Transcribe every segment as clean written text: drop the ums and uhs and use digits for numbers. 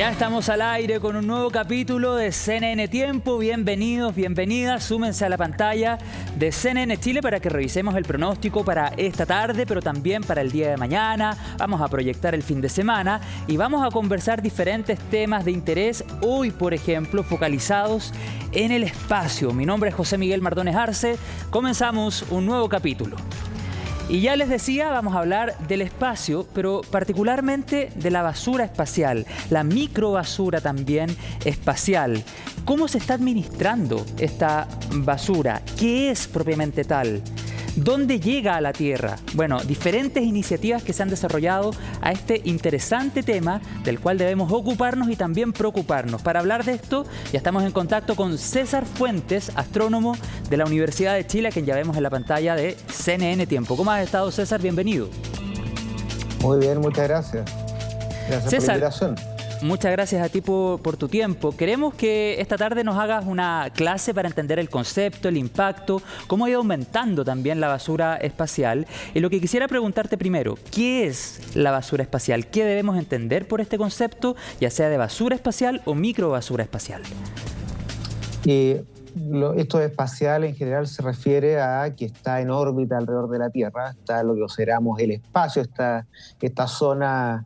Ya estamos al aire con un nuevo capítulo de CNN Tiempo. Bienvenidos, bienvenidas. Súmense a la pantalla de CNN Chile para que revisemos el pronóstico para esta tarde, pero también para el día de mañana. Vamos a proyectar el fin de semana y vamos a conversar diferentes temas de interés. Hoy, por ejemplo, focalizados en el espacio. Mi nombre es José Miguel Mardones Arce. Comenzamos un nuevo capítulo. Y ya les decía, vamos a hablar del espacio, pero particularmente de la basura espacial, la microbasura también espacial. ¿Cómo se está administrando esta basura? ¿Qué es propiamente tal? ¿Dónde llega a la Tierra? Bueno, diferentes iniciativas que se han desarrollado a este interesante tema del cual debemos ocuparnos y también preocuparnos. Para hablar de esto, ya estamos en contacto con César Fuentes, astrónomo de la Universidad de Chile, a quien ya vemos en la pantalla de CNN Tiempo. ¿Cómo has estado, César? Bienvenido. Muy bien, muchas gracias. Gracias César, por la invitación. Muchas gracias a ti por tu tiempo. Queremos que esta tarde nos hagas una clase para entender el concepto, el impacto, cómo ha ido aumentando también la basura espacial. Y lo que quisiera preguntarte primero, ¿qué es la basura espacial? ¿Qué debemos entender por este concepto, ya sea de basura espacial o microbasura espacial? Esto de espacial en general se refiere a que está en órbita alrededor de la Tierra, está lo que consideramos el espacio, esta zona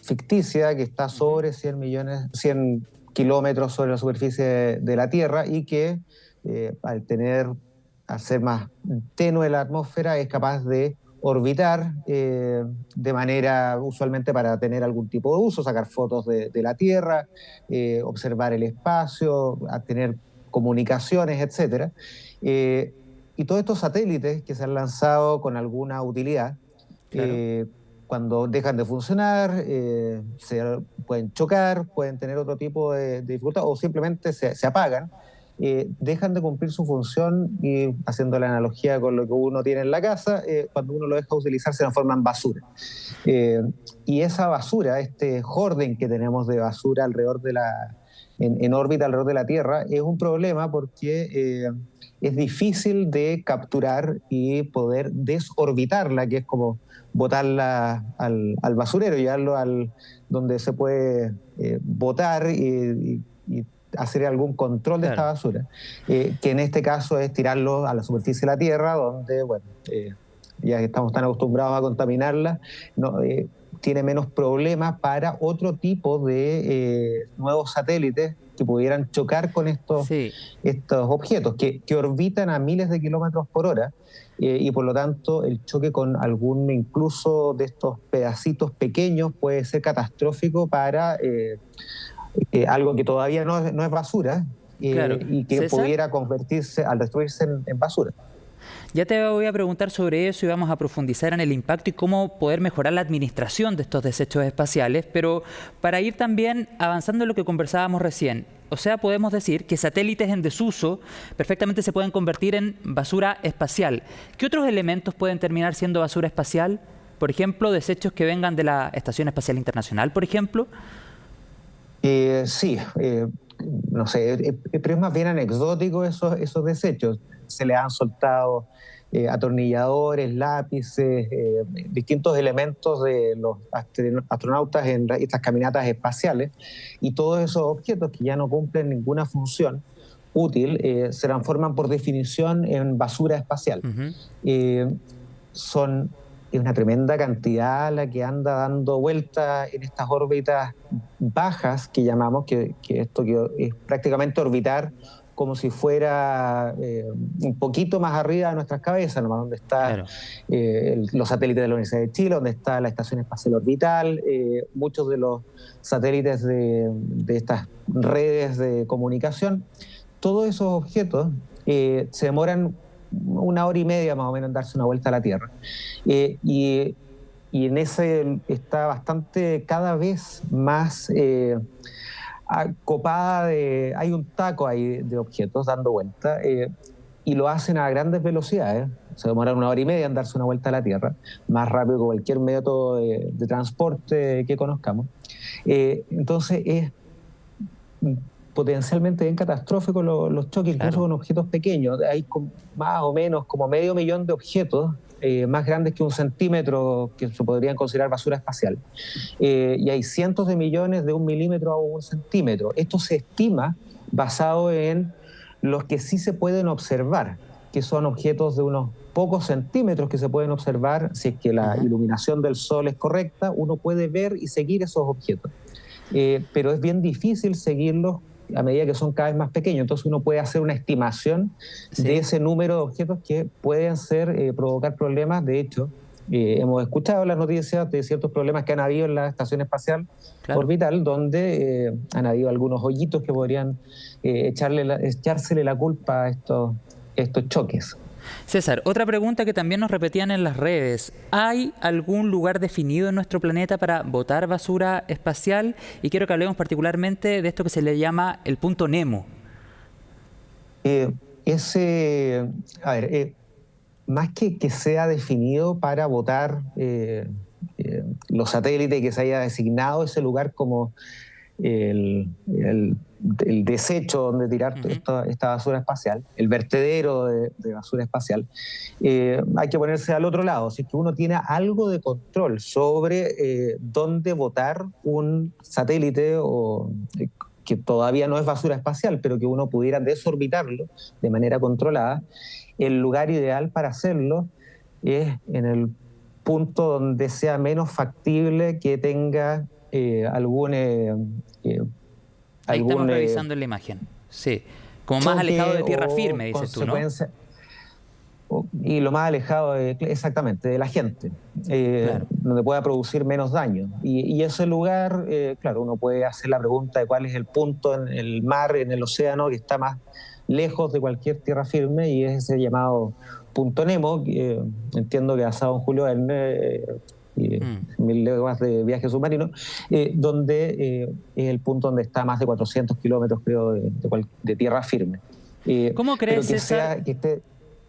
ficticia que está sobre 100 kilómetros sobre la superficie de la Tierra y que al ser más tenue la atmósfera es capaz de orbitar de manera usualmente para tener algún tipo de uso, sacar fotos de la Tierra, observar el espacio, a tener comunicaciones, etc. Y todos estos satélites que se han lanzado con alguna utilidad, claro, cuando dejan de funcionar, se pueden chocar, pueden tener otro tipo de dificultad o simplemente se apagan, dejan de cumplir su función y, haciendo la analogía con lo que uno tiene en la casa, cuando uno lo deja utilizar se transforma en basura. Y esa basura, este orden que tenemos de basura alrededor de en órbita alrededor de la Tierra, es un problema porque es difícil de capturar y poder desorbitarla, que es como botarla al basurero, llevarlo donde se puede botar y hacer algún control de esta basura, que en este caso es tirarlo a la superficie de la Tierra, donde, bueno, ya que estamos tan acostumbrados a contaminarla, tiene menos problemas para otro tipo de nuevos satélites que pudieran chocar con estos objetos que orbitan a miles de kilómetros por hora, y por lo tanto el choque con algún incluso de estos pedacitos pequeños puede ser catastrófico para algo que todavía no es basura, claro. y que ¿César? Pudiera convertirse, al destruirse, en basura. Ya te voy a preguntar sobre eso y vamos a profundizar en el impacto y cómo poder mejorar la administración de estos desechos espaciales, pero para ir también avanzando en lo que conversábamos recién, o sea, podemos decir que satélites en desuso perfectamente se pueden convertir en basura espacial. ¿Qué otros elementos pueden terminar siendo basura espacial? Por ejemplo, desechos que vengan de la Estación Espacial Internacional, por ejemplo. Sí, no sé, pero es más bien anecdótico esos desechos. Se le han soltado atornilladores, lápices, distintos elementos de los astronautas en estas caminatas espaciales, y todos esos objetos que ya no cumplen ninguna función útil se transforman por definición en basura espacial. Es una tremenda cantidad la que anda dando vueltas en estas órbitas bajas que llamamos, que esto que es prácticamente orbitar como si fuera un poquito más arriba de nuestras cabezas, nomás donde están los satélites de la Universidad de Chile, donde está la Estación Espacial Orbital, muchos de los satélites de estas redes de comunicación. Todos esos objetos se demoran 1 hora y media más o menos en darse una vuelta a la Tierra. Y en ese está bastante, cada vez más copada hay un taco ahí de objetos dando vuelta, y lo hacen a grandes velocidades. Se demoran 1 hora y media en darse una vuelta a la Tierra, más rápido que cualquier método de transporte que conozcamos. Entonces es potencialmente bien catastrófico los choques, incluso con objetos pequeños. Hay más o menos como 500.000 de objetos más grandes que 1 centímetro, que se podrían considerar basura espacial. Y hay cientos de millones de 1 milímetro a 1 centímetro. Esto se estima basado en los que sí se pueden observar, que son objetos de unos pocos centímetros que se pueden observar. Si es que la iluminación del sol es correcta, uno puede ver y seguir esos objetos. Pero es bien difícil seguirlos a medida que son cada vez más pequeños. Entonces uno puede hacer una estimación de ese número de objetos que pueden provocar problemas. De hecho, hemos escuchado las noticias de ciertos problemas que han habido en la Estación Espacial Orbital, donde han habido algunos hoyitos que podrían echársele la culpa a estos choques. César, otra pregunta que también nos repetían en las redes. ¿Hay algún lugar definido en nuestro planeta para botar basura espacial? Y quiero que hablemos particularmente de esto que se le llama el punto Nemo. Más que sea definido para botar los satélites, que se haya designado ese lugar como el desecho donde tirar esta basura espacial, el vertedero de basura espacial, hay que ponerse al otro lado. Si es que uno tiene algo de control sobre dónde botar un satélite que todavía no es basura espacial, pero que uno pudiera desorbitarlo de manera controlada, el lugar ideal para hacerlo es en el punto donde sea menos factible que tenga Ahí estamos revisando la imagen. Sí, como más alejado de tierra firme, dices tú, ¿no? Y lo más alejado, exactamente, de la gente, donde pueda producir menos daño. Y ese lugar, claro, uno puede hacer la pregunta de cuál es el punto en el mar, en el océano, que está más lejos de cualquier tierra firme, y es ese llamado punto Nemo, que entiendo que basado en Julio Verne, 1000 leguas de viaje submarino, donde es el punto donde está más de 400 kilómetros, creo, de tierra firme. ¿Cómo crees, César?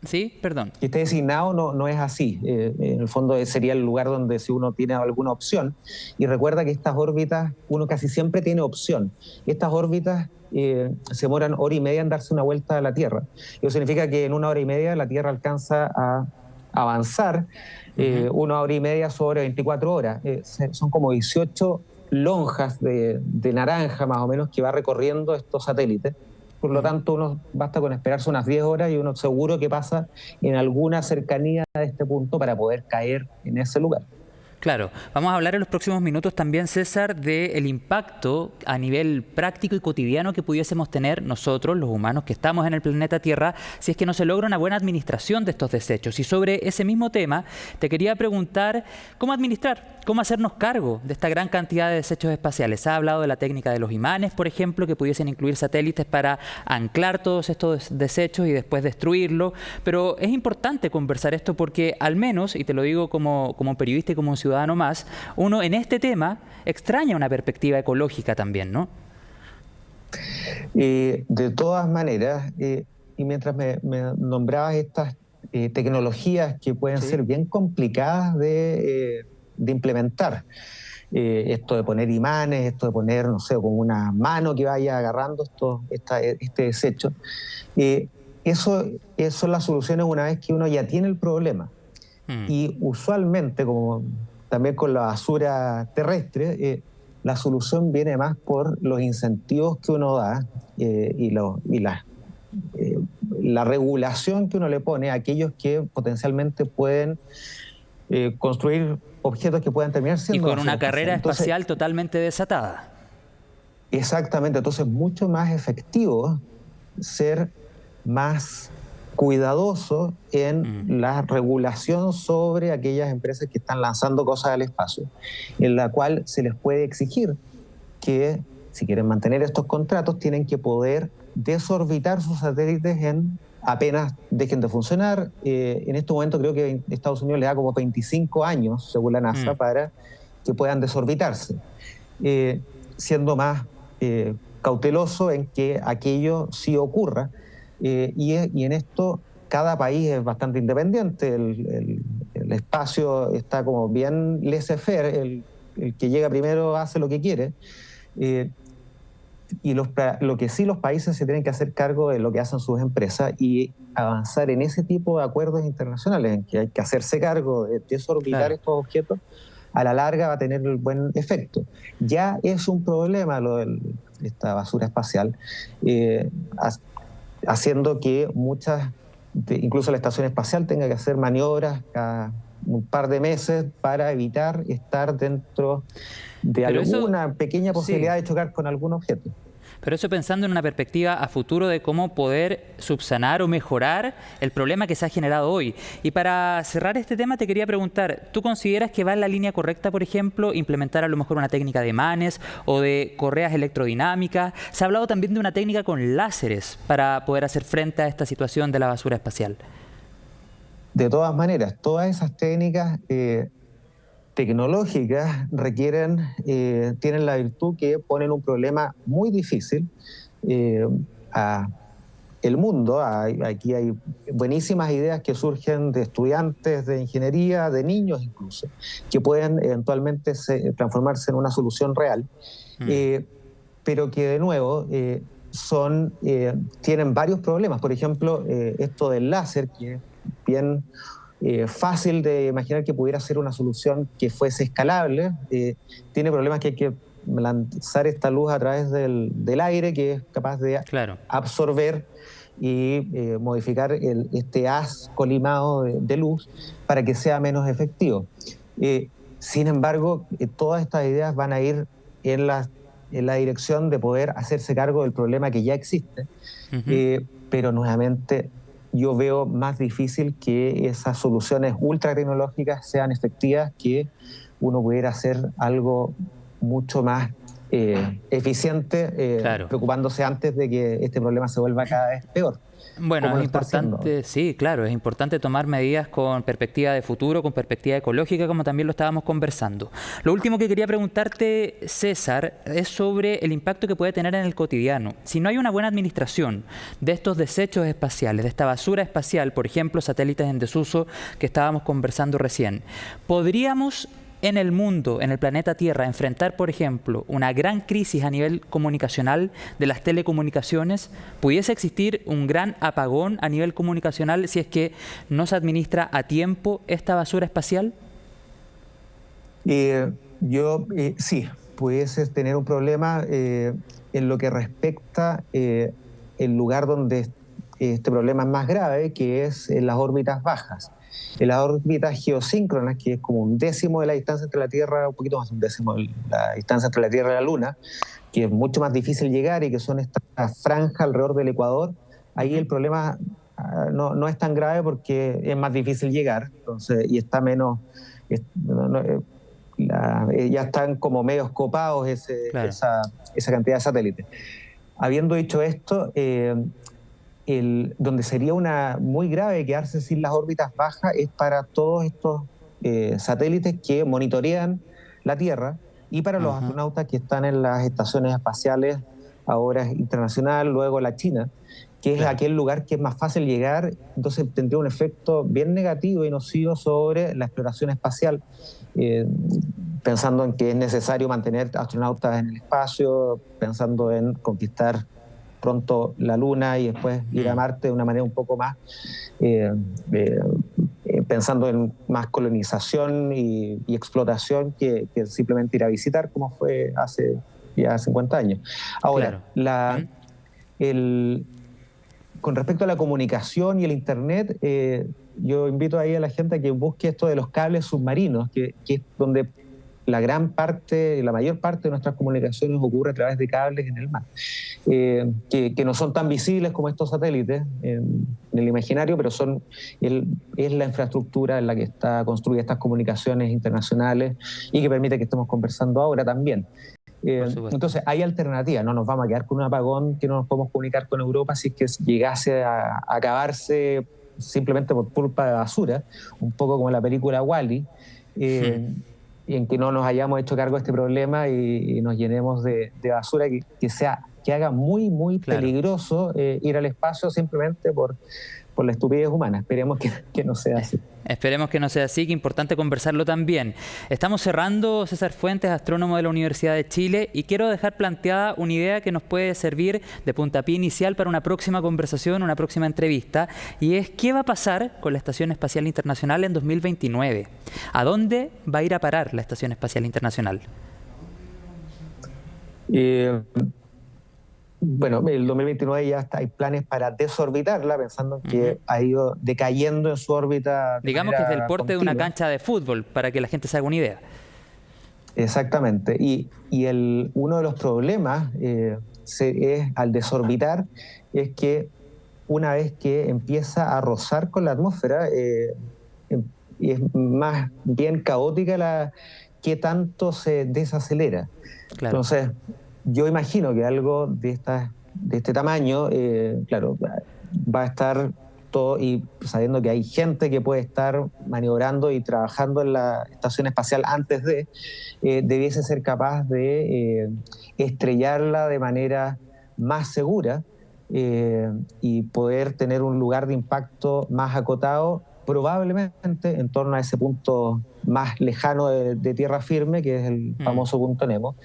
Sí, perdón. Que esté designado no es así. En el fondo sería el lugar donde si uno tiene alguna opción. Y recuerda que estas órbitas, uno casi siempre tiene opción. Estas órbitas se demoran 1 hora y media en darse una vuelta a la Tierra. Eso significa que en 1 hora y media la Tierra alcanza a avanzar 1 hora y media sobre 24 horas. Son como 18 lonjas de naranja, más o menos, que va recorriendo estos satélites. Por lo tanto, uno basta con esperarse unas 10 horas y uno seguro que pasa en alguna cercanía de este punto para poder caer en ese lugar. Claro, vamos a hablar en los próximos minutos también, César, del impacto a nivel práctico y cotidiano que pudiésemos tener nosotros, los humanos que estamos en el planeta Tierra, si es que no se logra una buena administración de estos desechos. Y sobre ese mismo tema, te quería preguntar cómo administrar, cómo hacernos cargo de esta gran cantidad de desechos espaciales. Se ha hablado de la técnica de los imanes, por ejemplo, que pudiesen incluir satélites para anclar todos estos desechos y después destruirlos. Pero es importante conversar esto porque al menos, y te lo digo como periodista y como un ciudadano más, uno en este tema extraña una perspectiva ecológica también, ¿no? De todas maneras, y mientras me nombrabas estas tecnologías que pueden ser bien complicadas de implementar, esto de poner imanes, esto de poner, no sé, como una mano que vaya agarrando este desecho, eso son las soluciones una vez que uno ya tiene el problema. Y usualmente, como también con la basura terrestre, la solución viene más por los incentivos que uno da y la regulación que uno le pone a aquellos que potencialmente pueden construir objetos que puedan terminar siendo... Y con una carrera espacial totalmente desatada. Exactamente, entonces es mucho más efectivo ser más cuidadoso en la regulación sobre aquellas empresas que están lanzando cosas al espacio, en la cual se les puede exigir que, si quieren mantener estos contratos, tienen que poder desorbitar sus satélites apenas dejen de funcionar. En este momento creo que Estados Unidos le da como 25 años, según la NASA, para que puedan desorbitarse, siendo más cauteloso en que aquello sí ocurra. Y en esto cada país es bastante independiente, el espacio está como bien laissez-faire, el que llega primero hace lo que quiere, lo que sí los países se tienen que hacer cargo de lo que hacen sus empresas y avanzar en ese tipo de acuerdos internacionales, en que hay que hacerse cargo de desorbitar Claro. estos objetos, a la larga va a tener el buen efecto. Ya es un problema esta basura espacial, eh, haciendo que incluso la estación espacial tenga que hacer maniobras cada un par de meses para evitar estar dentro de Pero eso, alguna pequeña sí. posibilidad de chocar con algún objeto. Pero eso pensando en una perspectiva a futuro de cómo poder subsanar o mejorar el problema que se ha generado hoy. Y para cerrar este tema te quería preguntar, ¿tú consideras que va en la línea correcta, por ejemplo, implementar a lo mejor una técnica de imanes o de correas electrodinámicas? Se ha hablado también de una técnica con láseres para poder hacer frente a esta situación de la basura espacial. De todas maneras, todas esas técnicas tecnológicas tienen la virtud que ponen un problema muy difícil a el mundo. Aquí hay buenísimas ideas que surgen de estudiantes de ingeniería, de niños incluso, que pueden eventualmente transformarse en una solución real, pero que de nuevo tienen varios problemas. Por ejemplo, esto del láser, que es bien fácil de imaginar que pudiera ser una solución que fuese escalable, tiene problemas que hay que lanzar esta luz a través del aire, que es capaz de absorber y modificar este haz colimado de luz para que sea menos efectivo. Sin embargo, todas estas ideas van a ir en la dirección de poder hacerse cargo del problema que ya existe, pero nuevamente yo veo más difícil que esas soluciones ultra tecnológicas sean efectivas, que uno pudiera hacer algo mucho más eficiente, preocupándose antes de que este problema se vuelva cada vez peor. Bueno, es importante, sí, claro, es importante tomar medidas con perspectiva de futuro, con perspectiva ecológica, como también lo estábamos conversando. Lo último que quería preguntarte, César, es sobre el impacto que puede tener en el cotidiano. Si no hay una buena administración de estos desechos espaciales, de esta basura espacial, por ejemplo, satélites en desuso que estábamos conversando recién, ¿podríamos en el mundo, en el planeta Tierra, enfrentar, por ejemplo, una gran crisis a nivel comunicacional de las telecomunicaciones? ¿Pudiese existir un gran apagón a nivel comunicacional si es que no se administra a tiempo esta basura espacial? Sí, pudiese tener un problema en lo que respecta el lugar donde este problema es más grave, que es en las órbitas bajas. En las órbitas geosíncronas, que es como un décimo de la distancia entre la Tierra, un poquito más de un décimo de la distancia entre la Tierra y la Luna, que es mucho más difícil llegar y que son estas franjas alrededor del Ecuador, ahí el problema no es tan grave porque es más difícil llegar, entonces, y está menos... ya están como medio escopados esa cantidad de satélites. Habiendo dicho esto, donde sería muy grave quedarse sin las órbitas bajas es para todos estos satélites que monitorean la Tierra y para los astronautas que están en las estaciones espaciales, ahora internacional, luego la China, que es aquel lugar que es más fácil llegar. Entonces tendría un efecto bien negativo y nocivo sobre la exploración espacial, pensando en que es necesario mantener astronautas en el espacio, pensando en conquistar pronto la Luna y después ir a Marte de una manera un poco más, pensando en más colonización y explotación que simplemente ir a visitar, como fue hace ya 50 años. Ahora, con respecto a la comunicación y el Internet, yo invito ahí a la gente a que busque esto de los cables submarinos, que es donde la mayor parte de nuestras comunicaciones ocurre a través de cables en el mar, que no son tan visibles como estos satélites en el imaginario, pero es la infraestructura en la que está construida estas comunicaciones internacionales y que permite que estemos conversando ahora también. Entonces hay alternativas, no nos vamos a quedar con un apagón que no nos podemos comunicar con Europa si es que llegase a acabarse simplemente por culpa de basura, un poco como la película Wall-E, en que no nos hayamos hecho cargo de este problema y nos llenemos de basura que sea que haga muy, muy Claro. peligroso ir al espacio simplemente por la estupidez humana. Esperemos que no sea así. Esperemos que no sea así, que importante conversarlo también. Estamos cerrando, César Fuentes, astrónomo de la Universidad de Chile, y quiero dejar planteada una idea que nos puede servir de puntapié inicial para una próxima conversación, una próxima entrevista, y es ¿qué va a pasar con la Estación Espacial Internacional en 2029? ¿A dónde va a ir a parar la Estación Espacial Internacional? Bueno, el 2029 ya hay planes para desorbitarla, pensando que ha ido decayendo en su órbita. Digamos que es del porte de una cancha de fútbol, para que la gente se haga una idea. Exactamente. Y uno de los problemas al desorbitar es que una vez que empieza a rozar con la atmósfera, es más bien caótica qué tanto se desacelera. Claro. Entonces, yo imagino que algo de este tamaño, claro, va a estar todo, y sabiendo que hay gente que puede estar maniobrando y trabajando en la estación espacial antes debiese ser capaz de estrellarla de manera más segura y poder tener un lugar de impacto más acotado, probablemente en torno a ese punto más lejano de tierra firme, que es el famoso punto Nemo,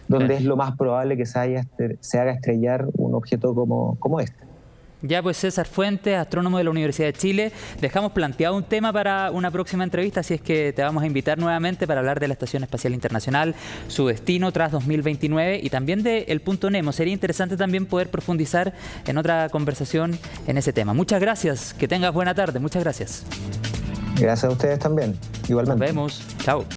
donde es lo más probable que se haga estrellar un objeto como este. Ya pues, César Fuentes, astrónomo de la Universidad de Chile, dejamos planteado un tema para una próxima entrevista, así es que te vamos a invitar nuevamente para hablar de la Estación Espacial Internacional, su destino tras 2029 y también del punto Nemo. Sería interesante también poder profundizar en otra conversación en ese tema. Muchas gracias, que tengas buena tarde, muchas gracias. Gracias a ustedes también, igualmente. Nos vemos, chao.